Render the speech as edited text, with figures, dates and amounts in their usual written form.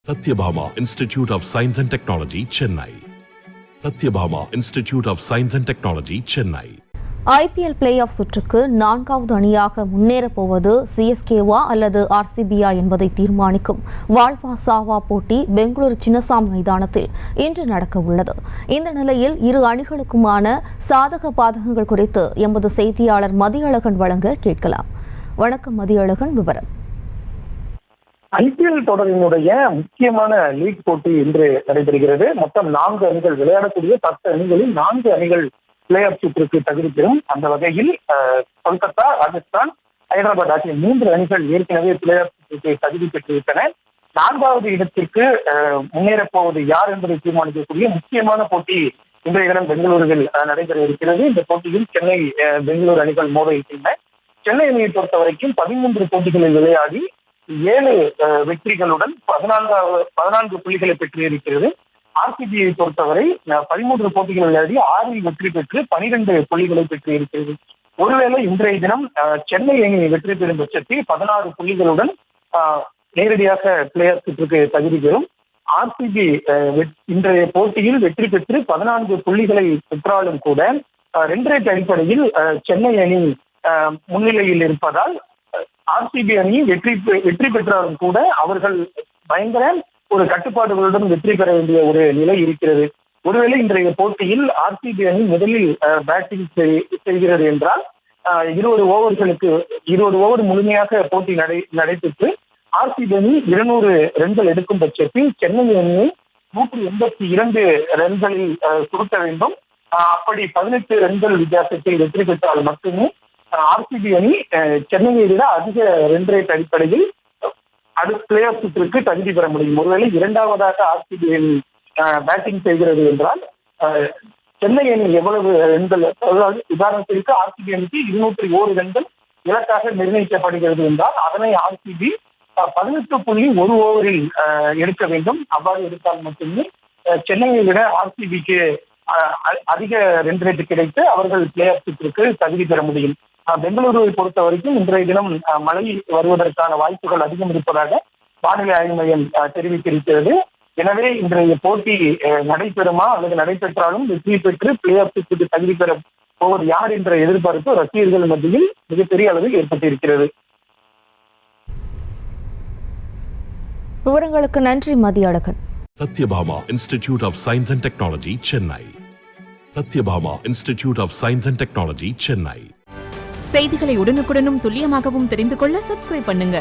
Satyabhama Institute of Science and Technology, Chennai. Satyabhama Institute of Science and Technology, Chennai. IPL play-off சுற்றுக்கு 4வது அணியாக முன்னேறப் போவது சிஎஸ்கேவா அல்லது ஆர்சிபியா என்பதை தீர்மானிக்கும் வாழ்வா சாவா போட்டி பெங்களூரு சின்னசாமி மைதானத்தில் இன்று நடக்க உள்ளது. இந்த நிலையில் இரு அணிகளுக்குமான சாதக பாதகங்கள் குறித்து எமது செய்தியாளர் மதியழகன் வழங்க கேட்கலாம். வணக்கம் மதியழகன், விவரம். ஐபிஎல் தொடரினுடைய முக்கியமான லீக் போட்டி இன்று நடைபெறுகிறது. மொத்தம் 4 அணிகள் விளையாடக்கூடிய 10 அணிகளில் 4 அணிகள் பிளே ஆஃப் சுற்றுக்கு தகுதி பெறும். அந்த வகையில் கொல்கத்தா, ராஜஸ்தான், ஹைதராபாத் ஆகிய 3 அணிகள் ஏற்கனவே பிளே ஆஃப் சுற்றுக்கு தகுதி பெற்றிருந்தன. 4வது இடத்திற்கு முன்னேறப் போவது யார் என்பதை தீர்மானிக்கக்கூடிய முக்கியமான போட்டி இன்றைய தினம் பெங்களூருவில் நடைபெற இருக்கிறது. இந்த போட்டியில் சென்னை, பெங்களூரு அணிகள் மோத இருக்கின்றன. சென்னை அணியை பொறுத்த வரைக்கும் 13 போட்டிகளில் விளையாடி 7 வெற்றிகளுடன் 14 புள்ளிகளை பெற்றிருக்கிறது. ஆர்சிபியை பொறுத்தவரை 13 போட்டிகள் விளையாடி 6 வெற்றி பெற்று 12 புள்ளிகளை பெற்றிருக்கிறது. ஒருவேளை இன்றைய தினம் சென்னை அணி வெற்றி பெறும் பட்சத்தில் 16 புள்ளிகளுடன் நேரடியாக பிளே ஆஃப் சுற்றுக்கு தகுதி பெறும். ஆர்சிபி இன்றைய போட்டியில் வெற்றி பெற்று 14 புள்ளிகளை பெற்றாலும் கூட 2 ரேட் அடிப்படையில் சென்னை அணி முன்னிலையில் இருப்பதால் ஆர்சிபி அணி வெற்றி பெற்றாலும் கூட அவர்கள் பயங்கர ஒரு கட்டுப்பாடுகளுடன் வெற்றி பெற வேண்டிய ஒரு நிலை இருக்கிறது. ஒருவேளை இன்றைய போட்டியில் ஆர்சிபி அணி முதலில் பேட்டிங் செய்கிறது என்றால் 20 ஓவர் முழுமையாக போட்டி நடைபெற்று ஆர்சிபி அணி 200 ரன்கள் எடுக்கும் பட்சத்தில் சென்னை அணியை 182 ரன்களில் சுருட்ட வேண்டும். அப்படி 18 ரன்கள் வித்தியாசத்தில் வெற்றி பெற்றால் மட்டுமே ஆர்சிபி அணி சென்னையை விட அதிக ரன் ரேட் அடிப்படையில் அடுத்த பிளே ஆஃப் சுற்றுக்கு தகுதி பெற முடியும். ஒருவேளை 2வதாக ஆர்சிபி அணி பேட்டிங் செய்கிறது என்றால் சென்னை அணி எவ்வளவு ரன்கள், உதாரணத்திற்கு ஆர்சிபி அணிக்கு 201 ரன்கள் இலக்காக நிர்ணயிக்கப்படுகிறது என்றால் அதனை ஆர்சிபி 18.1 ஓவரில் எடுக்க வேண்டும். அவ்வாறு எடுத்தால் மட்டுமே சென்னையை விட ஆர்சிபிக்கு அதிக ரன் ரேட் கிடைத்து அவர்கள் பிளே ஆஃப் சுற்றுக்கு தகுதி பெற முடியும். பெங்களூருவை பொறுத்த வரைக்கும் இன்றைய தினம் மழை வருவதற்கான வாய்ப்புகள் அதிகம் இருப்பதாக வானிலை ஆய்வு மையம் தெரிவித்திருக்கிறது. எனவே இன்றைய போட்டி நடைபெறுமா அல்லது நடைபெற்றாலும் வெற்றி பெற்று பிளே ஆஃப் சுற்றுக்கு தகுதி பெற போவது யார் என்ற எதிர்பார்ப்பு ரசிகர்கள் மத்தியில் மிகப்பெரிய அளவில் ஏற்பட்டிருக்கிறது. விவரங்களுக்கு நன்றி Mathiyazhagan. Satyabhama Institute of Science and Technology, Chennai. Satyabhama Institute of Science and Technology, Chennai. செய்திகளை உடனுக்குடனும் துல்லியமாகவும் தெரிந்து கொள்ள சப்ஸ்கிரைப் பண்ணுங்க.